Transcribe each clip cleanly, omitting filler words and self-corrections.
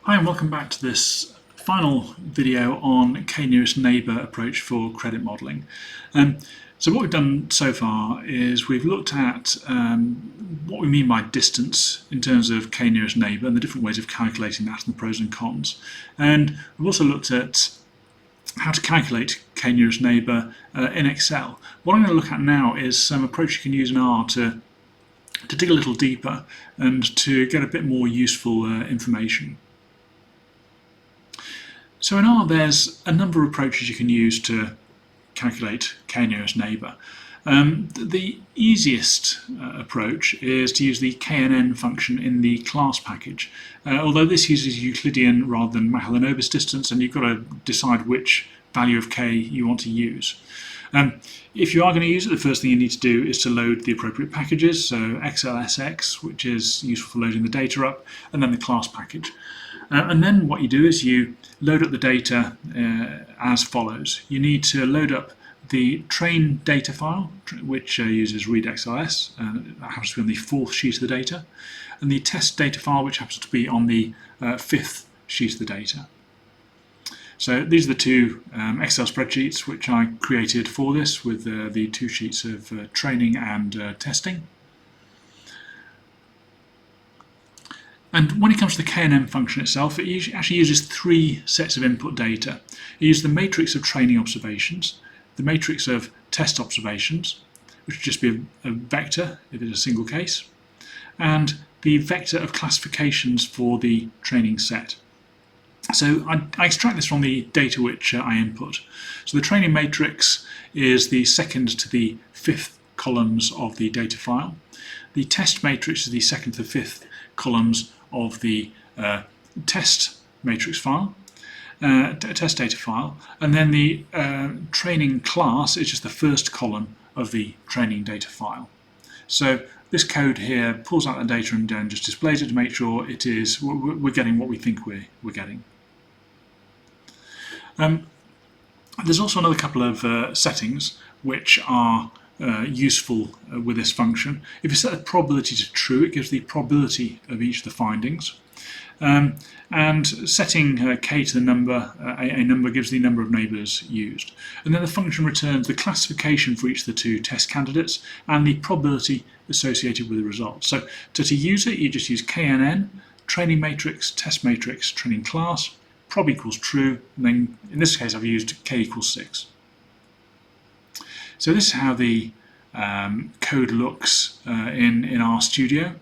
Hi and welcome back to this final video on k-nearest neighbour approach for credit modelling. So what we've done so far is we've looked at what we mean by distance in terms of k-nearest neighbour and the different ways of calculating that and the pros and cons. And we've also looked at how to calculate k-nearest neighbour in Excel. What I'm going to look at now is some approach you can use in R to dig a little deeper and to get a bit more useful information. So in R there's a number of approaches you can use to calculate k-nearest neighbour. The easiest approach is to use the kNN function in the class package, although this uses Euclidean rather than Mahalanobis distance, and you've got to decide which value of k you want to use. If you are going to use it, the first thing you need to do is to load the appropriate packages, so XLSX, which is useful for loading the data up, and then the class package. And then what you do is you load up the data as follows. You need to load up the train data file, which uses readXLS, that happens to be on the 4th sheet of the data, and the test data file, which happens to be on the 5th sheet of the data. So these are the two Excel spreadsheets which I created for this, with the 2 sheets of training and testing. And when it comes to the kNN function itself, it actually uses 3 sets of input data. It uses the matrix of training observations, the matrix of test observations, which would just be a vector if it's a single case, and the vector of classifications for the training set. So I extract this from the data which I input. So the training matrix is the 2nd to the 5th columns of the data file. The test matrix is the 2nd to the 5th columns of the test matrix file, test data file, and then the training class is just the 1st column of the training data file. So this code here pulls out the data and then just displays it to make sure it is we're getting what we think we're getting. There's also another couple of settings which are useful with this function. If you set the probability to true, it gives the probability of each of the findings. And setting k to the number, a number gives the number of neighbours used. And then the function returns the classification for each of the 2 test candidates and the probability associated with the results. So to use it, you just use kNN, training matrix, test matrix, training class, prob equals true, and then in this case I've used k equals 6. So this is how the code looks in RStudio,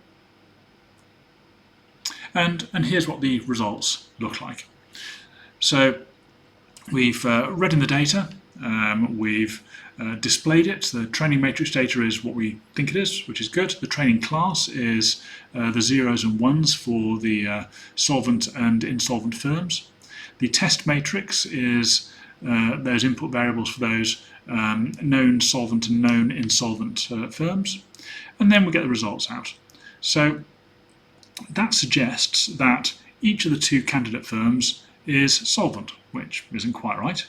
and here's what the results look like. So we've read in the data, we've displayed it. The training matrix data is what we think it is, which is good. The training class is the 0s and 1s for the solvent and insolvent firms. The test matrix is those input variables for those known solvent and known insolvent firms, and then we get the results out. So that suggests that each of the 2 candidate firms is solvent, which isn't quite right,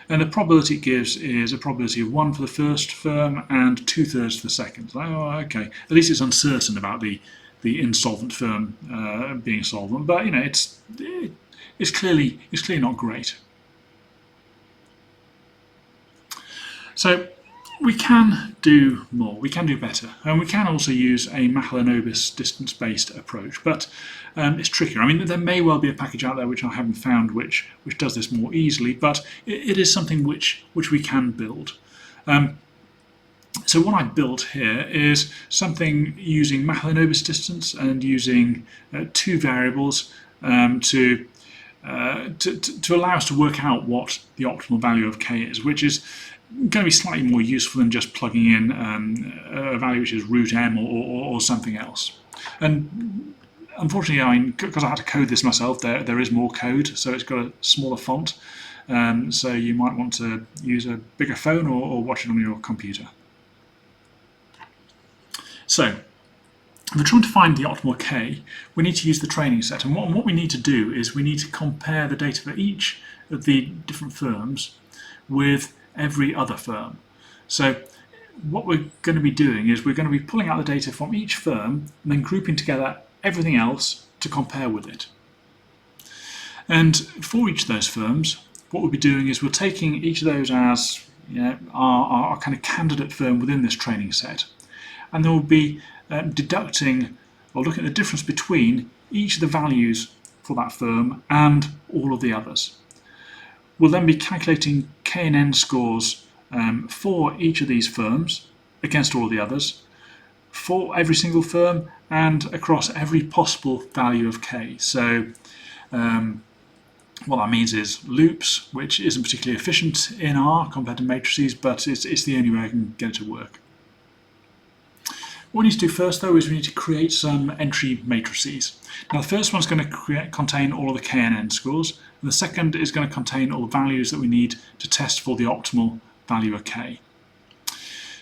and the probability it gives is a probability of 1 for the first firm and 2/3 for the second. Oh, okay, at least it's uncertain about the insolvent firm being solvent, but you know it's clearly not great. So we can do more, we can do better, and we can also use a Mahalanobis distance-based approach, but it's trickier. I mean, there may well be a package out there which I haven't found which does this more easily, but it is something which we can build. So what I built here is something using Mahalanobis distance and using 2 variables to allow us to work out what the optimal value of k is, which is going to be slightly more useful than just plugging in a value which is root m or something else. And unfortunately, because I had to code this myself, there is more code, so it's got a smaller font. So you might want to use a bigger phone or watch it on your computer. So if we're trying to find the optimal k, we need to use the training set. And what we need to do is we need to compare the data for each of the different firms with every other firm. So what we're going to be doing is we're going to be pulling out the data from each firm and then grouping together everything else to compare with it. And for each of those firms, what we'll be doing is we're taking each of those as our kind of candidate firm within this training set, and then we'll be deducting or looking at the difference between each of the values for that firm and all of the others. We'll then be calculating kNN scores for each of these firms against all of the others, for every single firm and across every possible value of k. So what that means is loops, which isn't particularly efficient in R compared to matrices, but it's the only way I can get it to work. What we need to do first, though, is we need to create some entry matrices. Now, the first one's going to contain all of the kNN scores, and the second is going to contain all the values that we need to test for the optimal value of k.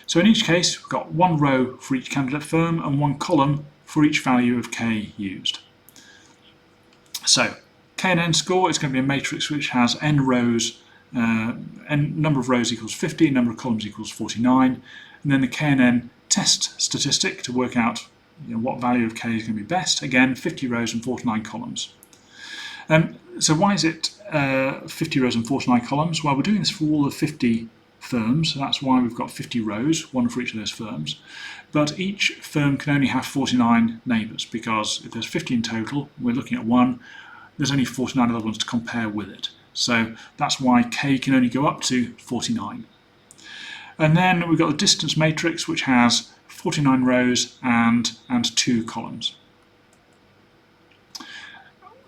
So in each case, we've got one row for each candidate firm and one column for each value of k used. So kNN score is going to be a matrix which has n rows, n number of rows equals 50, number of columns equals 49, and then the kNN test statistic to work out what value of k is going to be best. Again, 50 rows and 49 columns. So why is it 50 rows and 49 columns? Well, we're doing this for all the 50 firms, so that's why we've got 50 rows, one for each of those firms. But each firm can only have 49 neighbours, because if there's 50 in total, we're looking at one, there's only 49 other ones to compare with it. So that's why k can only go up to 49. And then we've got the distance matrix, which has 49 rows and 2 columns.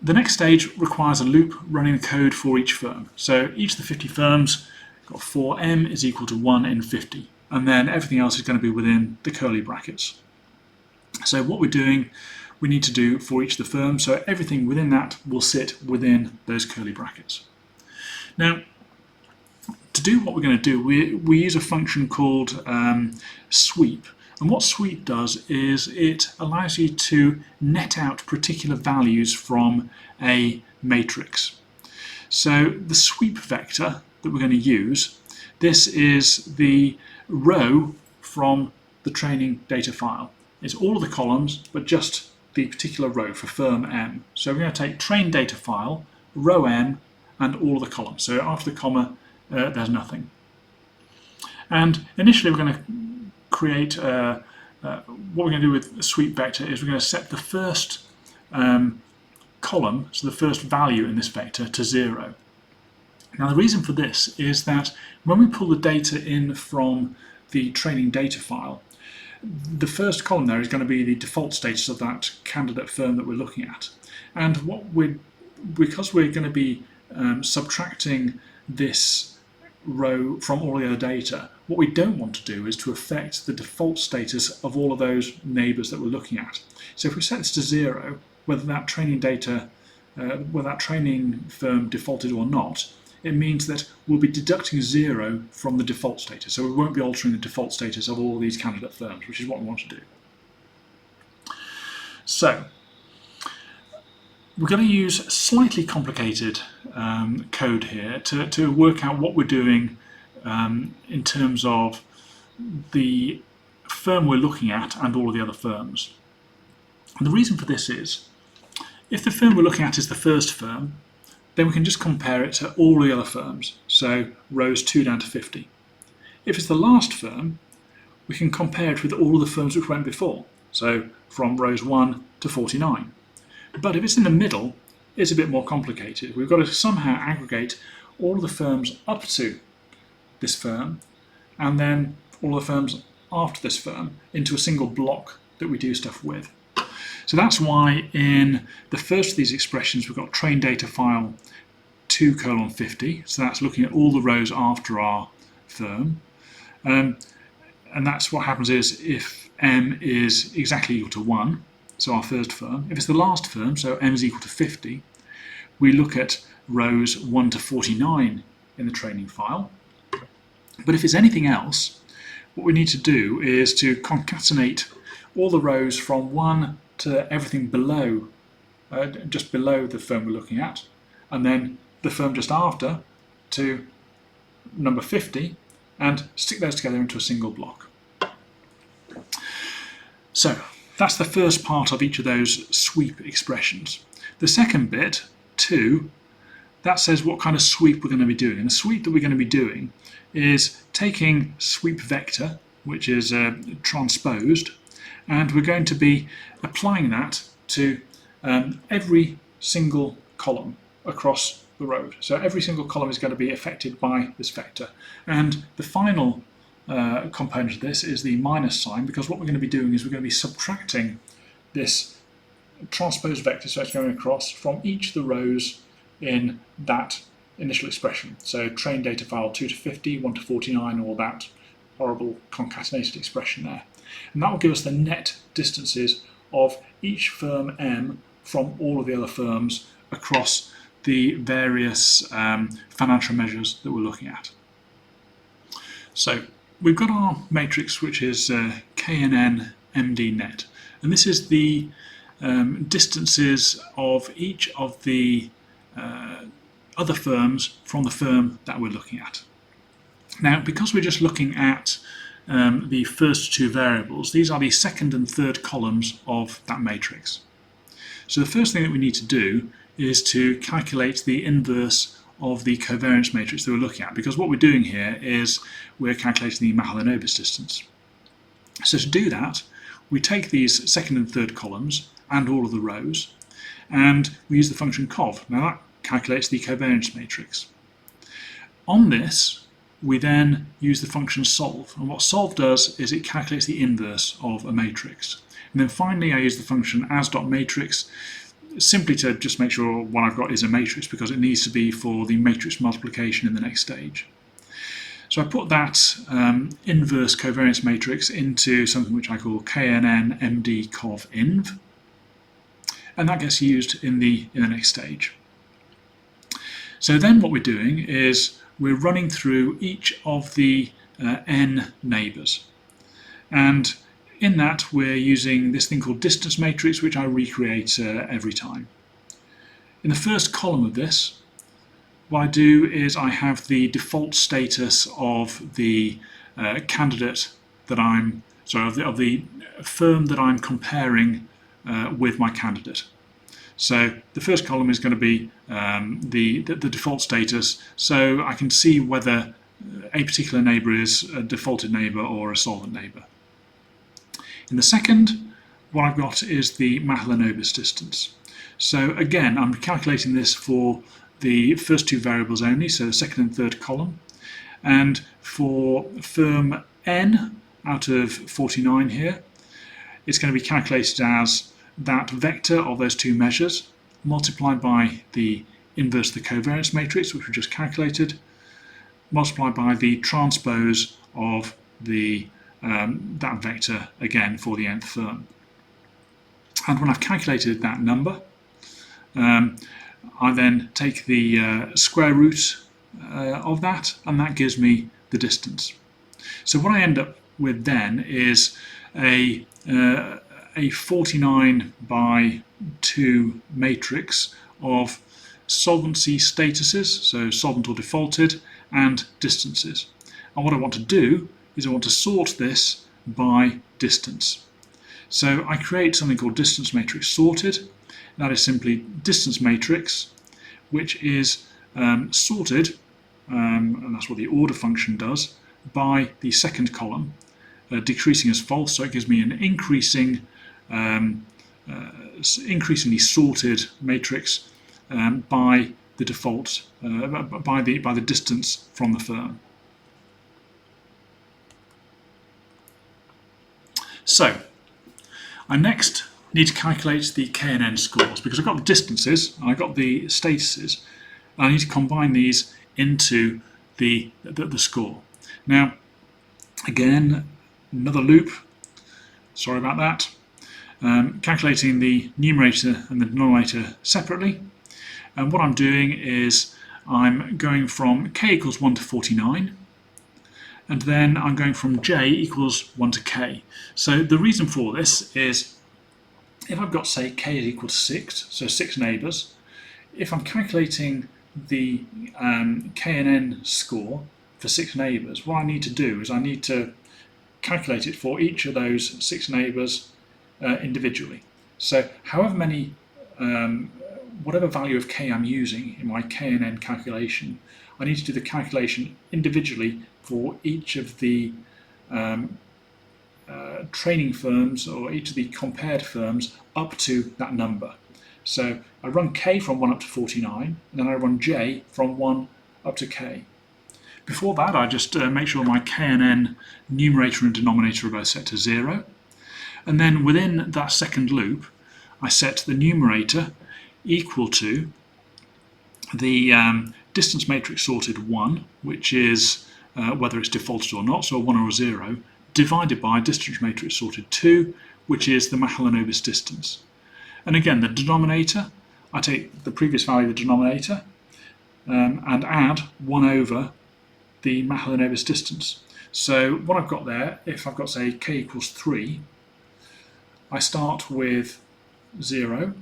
The next stage requires a loop running the code for each firm. So each of the 50 firms got for m is equal to 1 in 50, and then everything else is going to be within the curly brackets. So what we're doing, we need to do for each of the firms, so everything within that will sit within those curly brackets. Now, to do what we're going to do, we use a function called sweep. And what sweep does is it allows you to net out particular values from a matrix. So the sweep vector that we're going to use, this is the row from the training data file. It's all of the columns, but just the particular row for firm M. So we're going to take train data file, row M, and all of the columns. So after the comma, there's nothing. And initially we're going to create, what we're going to do with the sweep vector is we're going to set the first column, so the first value in this vector, to 0. Now the reason for this is that when we pull the data in from the training data file, the first column there is going to be the default status of that candidate firm that we're looking at. And because we're going to be subtracting this row from all the other data, what we don't want to do is to affect the default status of all of those neighbours that we're looking at. So if we set this to 0, whether that training data, whether that training firm defaulted or not, it means that we'll be deducting 0 from the default status. So we won't be altering the default status of all these candidate firms, which is what we want to do. So we're going to use slightly complicated code here to work out what we're doing in terms of the firm we're looking at and all of the other firms. And the reason for this is, if the firm we're looking at is the first firm, then we can just compare it to all the other firms, so rows 2 down to 50. If it's the last firm, we can compare it with all of the firms which went before, so from rows 1 to 49. But if it's in the middle, it's a bit more complicated. We've got to somehow aggregate all of the firms up to this firm, and then all the firms after this firm into a single block that we do stuff with. So that's why in the first of these expressions we've got train data file 2:50, so that's looking at all the rows after our firm, and that's what happens is if M is exactly equal to 1, so our first firm, if it's the last firm, so M is equal to 50, we look at rows 1 to 49 in the training file. But if it's anything else, what we need to do is to concatenate all the rows from 1 to everything below, just below the firm we're looking at, and then the firm just after to number 50, and stick those together into a single block. So that's the first part of each of those sweep expressions. The second bit, 2, that says what kind of sweep we're going to be doing. And the sweep that we're going to be doing is taking sweep vector, which is transposed, and we're going to be applying that to every single column across the road. So every single column is going to be affected by this vector. And the final component of this is the minus sign, because what we're going to be doing is we're going to be subtracting this transposed vector, so it's going across, from each of the rows in that initial expression. So train data file 2 to 50, 1 to 49, all that horrible concatenated expression there. And that will give us the net distances of each firm M from all of the other firms across the various financial measures that we're looking at. So we've got our matrix, which is kNN MD net, and this is the distances of each of the other firms from the firm that we're looking at. Now, because we're just looking at the first two variables, these are the second and third columns of that matrix. So the first thing that we need to do is to calculate the inverse of the covariance matrix that we're looking at, because what we're doing here is we're calculating the Mahalanobis distance. So to do that, we take these second and third columns and all of the rows, and we use the function cov. Now that calculates the covariance matrix. On this, we then use the function solve, and what solve does is it calculates the inverse of a matrix. And then finally I use the function as.matrix, simply to just make sure what I've got is a matrix, because it needs to be for the matrix multiplication in the next stage. So I put that inverse covariance matrix into something which I call kNN MD cov inv, and that gets used in the next stage. So then what we're doing is we're running through each of the n neighbours, and in that we're using this thing called distance matrix, which I recreate every time. In the first column of this, what I do is I have the default status of the candidate that I'm, sorry, of the firm that I'm comparing with my candidate. So the first column is going to be the default status, so I can see whether a particular neighbour is a defaulted neighbour or a solvent neighbour. In the second, what I've got is the Mahalanobis distance. So again, I'm calculating this for the first two variables only, so the second and third column. And for firm n out of 49 here, it's going to be calculated as that vector of those two measures multiplied by the inverse of the covariance matrix, which we just calculated, multiplied by the transpose of the that vector again for the nth firm. And when I've calculated that number, I then take the square root of that, and that gives me the distance. So what I end up with then is a 49 by 2 matrix of solvency statuses, so solvent or defaulted, and distances. And what I want to do is I want to sort this by distance. So I create something called distance matrix sorted. That is simply distance matrix, which is sorted, and that's what the order function does, by the second column, decreasing as false, so it gives me an increasingly sorted matrix by the default, by the distance from the firm. So I next need to calculate the kNN scores, because I've got the distances and I've got the statuses, and I need to combine these into the score. Now, again, another loop, sorry about that. Calculating the numerator and the denominator separately, and what I'm doing is I'm going from k equals 1 to 49, and then I'm going from j equals 1 to k. So the reason for this is, if I've got, say, k is equal to 6, so 6 neighbours, if I'm calculating the kNN score for 6 neighbours, what I need to do is I need to calculate it for each of those 6 neighbours individually. So however many whatever value of k I'm using in my kNN calculation, I need to do the calculation individually for each of the training firms or each of the compared firms up to that number. So I run k from 1 up to 49, and then I run j from 1 up to k. Before that, I just make sure my kNN numerator and denominator are both set to 0. And then within that second loop, I set the numerator equal to the distance matrix sorted 1, which is whether it's defaulted or not, so a 1 or a 0, divided by distance matrix sorted 2, which is the Mahalanobis distance. And again, the denominator, I take the previous value of the denominator and add 1 over the Mahalanobis distance. So what I've got there, if I've got, say, k equals 3, I start with 0,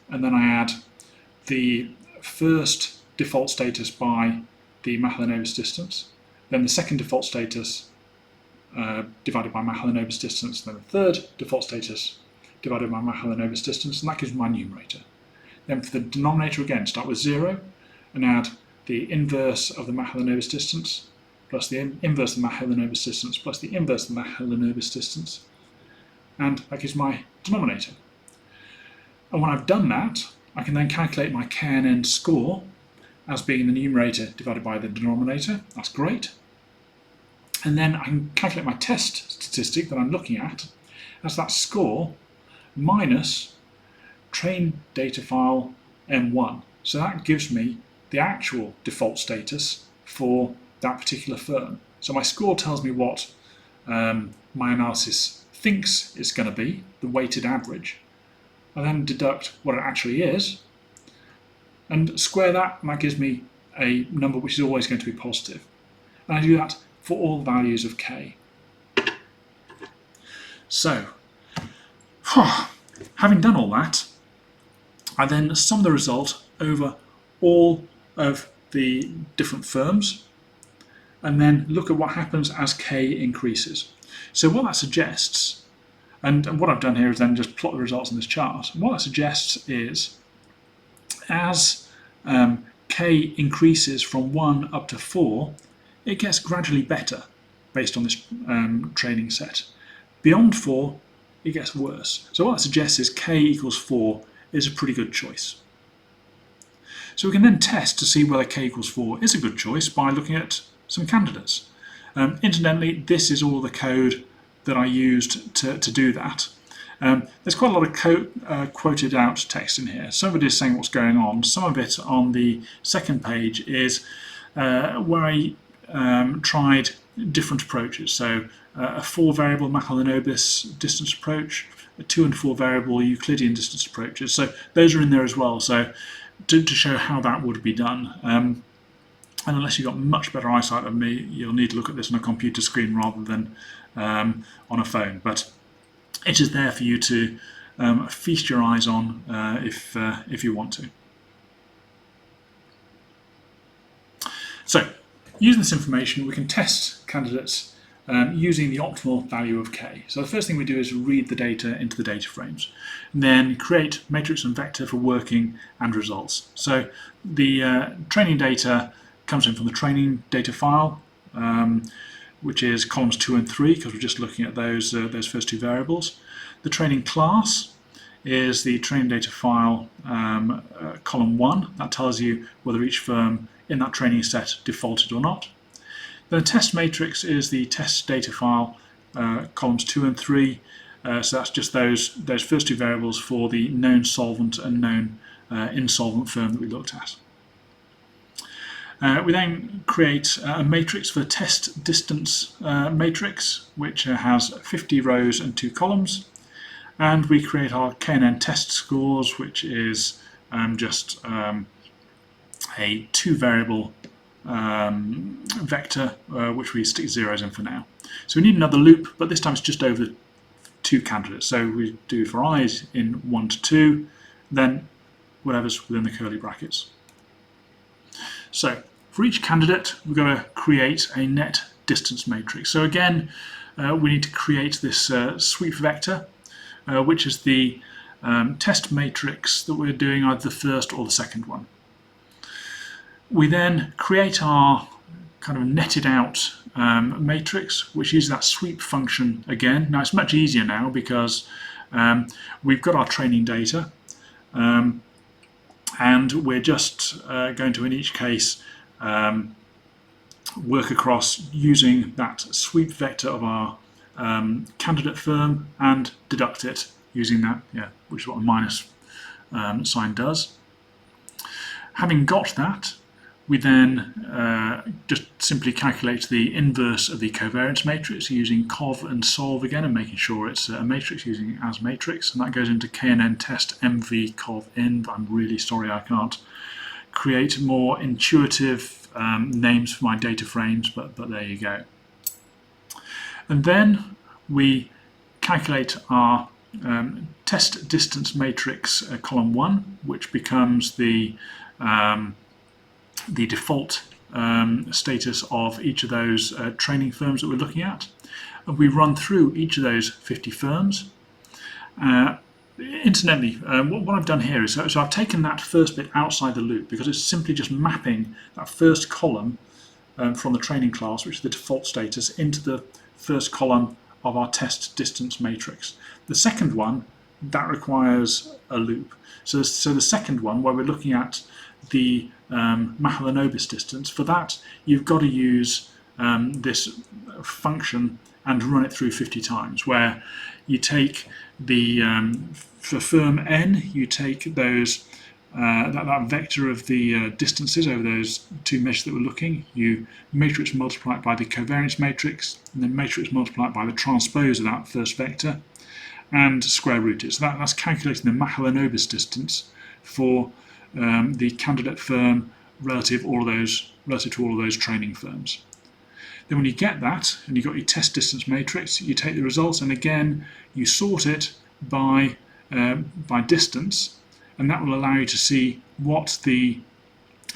and then I add the first default status by the Mahalanobis distance, then the second default status divided by Mahalanobis distance, then the third default status divided by Mahalanobis distance, and that gives me my numerator. Then for the denominator again, start with 0 and add the inverse of the Mahalanobis distance plus the inverse of the Mahalanobis distance plus the inverse of the Mahalanobis distance, and that gives my denominator. And when I've done that, I can then calculate my kNN score as being the numerator divided by the denominator. That's great. And then I can calculate my test statistic that I'm looking at as that score minus train data file M1. So that gives me the actual default status for that particular firm. So my score tells me what my analysis thinks it's going to be, the weighted average. I then deduct what it actually is and square that, and that gives me a number which is always going to be positive. And I do that for all values of k. So, having done all that, I then sum the result over all of the different firms and then look at what happens as k increases. So what that suggests, and what I've done here is then just plot the results in this chart, and what that suggests is as k increases from 1 up to 4, it gets gradually better based on this training set. Beyond 4, it gets worse. So what that suggests is k equals 4 is a pretty good choice. So we can then test to see whether k equals 4 is a good choice by looking at some candidates. Incidentally, this is all the code that I used to do that. There's quite a lot of quoted out text in here. Some of it is saying what's going on. Some of it on the second page is where I tried different approaches. So a 4 variable Mahalanobis distance approach, a 2 and 4 variable Euclidean distance approaches. So those are in there as well. So to show how that would be done. And unless you've got much better eyesight than me, you'll need to look at this on a computer screen rather than on a phone. But it is there for you to feast your eyes on if you want to. So, using this information, we can test candidates using the optimal value of k. So the first thing we do is read the data into the data frames, and then create matrix and vector for working and results. So the training data comes in from the training data file, which is columns 2 and 3, because we're just looking at those first two variables. The training class is the training data file, column 1. That tells you whether each firm in that training set defaulted or not. The test matrix is the test data file, columns 2 and 3. So that's just those first two variables for the known solvent and known insolvent firm that we looked at. We then create a matrix for the test distance matrix, which has 50 rows and 2 columns. And we create our kNN test scores, which is just a 2 variable vector, which we stick zeros in for now. So we need another loop, but this time it's just over the 2 candidates. So we do for i's in 1 to 2, then whatever's within the curly brackets. So for each candidate, we're going to create a net distance matrix. So again, we need to create this sweep vector, which is the test matrix that we're doing, either the first or the second one. We then create our kind of netted out matrix, which uses that sweep function again. Now it's much easier now because we've got our training data, and we're just going to, in each case, work across using that sweep vector of our candidate firm and deduct it using that, which is what the minus sign does. Having got that, we then just simply calculate the inverse of the covariance matrix using cov and solve again, and making sure it's a matrix using as matrix, and that goes into kNN test mv cov in. But I'm really sorry I can't create more intuitive names for my data frames, but there you go. And then we calculate our test distance matrix column 1, which becomes the default status of each of those training firms that we're looking at. And we run through each of those 50 firms. Incidentally, what I've done here is, so I've taken that first bit outside the loop because it's simply just mapping that first column from the training class, which is the default status, into the first column of our test distance matrix. The second one, that requires a loop. So the second one, where we're looking at the Mahalanobis distance, for that you've got to use this function and run it through 50 times, where you take the for firm n, you take those that vector of the distances over those two measures that we're looking, you matrix multiply it by the covariance matrix, and then matrix multiply it by the transpose of that first vector, and square root it. So that's calculating the Mahalanobis distance for the candidate firm relative to all of those training firms. Then when you get that, and you've got your test distance matrix, you take the results, and again you sort it by distance, and that will allow you to see what the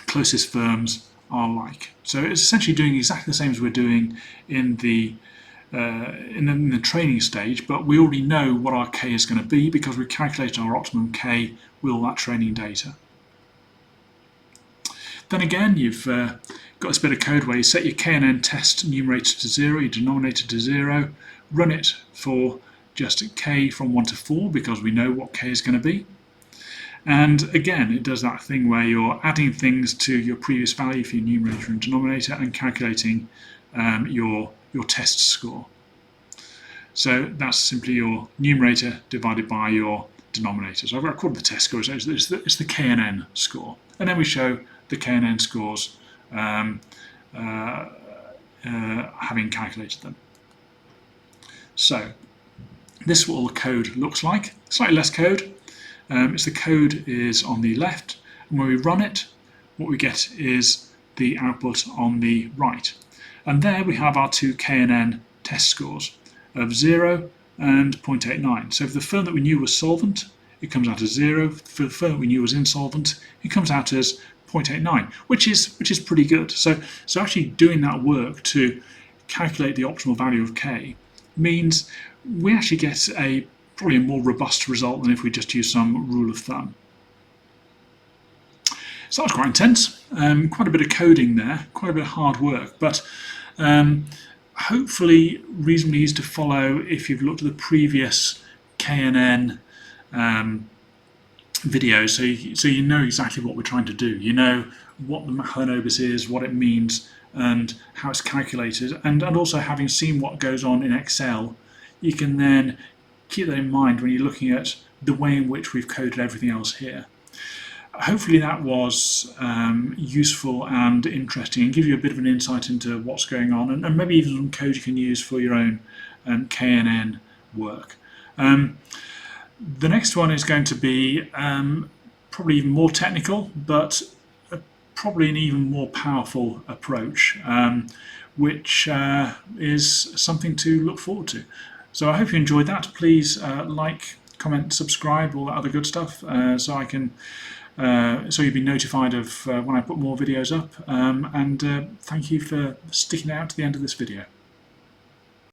closest firms are like. So it's essentially doing exactly the same as we're doing in the training stage, but we already know what our k is going to be because we calculated our optimum k with all that training data. Then again, you've got this bit of code where you set your kNN test numerator to 0, your denominator to 0, run it for just k from 1 to 4 because we know what k is going to be. And again, it does that thing where you're adding things to your previous value for your numerator and denominator and calculating your test score. So that's simply your numerator divided by your denominator. So I've called the test score, so it's the kNN score. And then we show the kNN scores having calculated them. So this is what all the code looks like. Slightly less code. The code is on the left, and when we run it, what we get is the output on the right. And there we have our two kNN test scores of 0 and 0.89. So for the firm that we knew was solvent, it comes out as 0. For the firm that we knew was insolvent, it comes out as 0.89, which is pretty good. So actually doing that work to calculate the optimal value of k means we actually get probably a more robust result than if we just use some rule of thumb. So that was quite intense, quite a bit of coding there, quite a bit of hard work, but hopefully reasonably easy to follow if you've looked at the previous kNN videos, so you know exactly what we're trying to do. You know what the Mahalanobis is, what it means, and how it's calculated, and also having seen what goes on in Excel, you can then keep that in mind when you're looking at the way in which we've coded everything else here. Hopefully that was useful and interesting, and give you a bit of an insight into what's going on, and maybe even some code you can use for your own kNN work. The next one is going to be probably even more technical, but probably an even more powerful approach, which is something to look forward to. So I hope you enjoyed that. Please like, comment, subscribe, all that other good stuff, so I can so you'll be notified of when I put more videos up. And thank you for sticking out to the end of this video.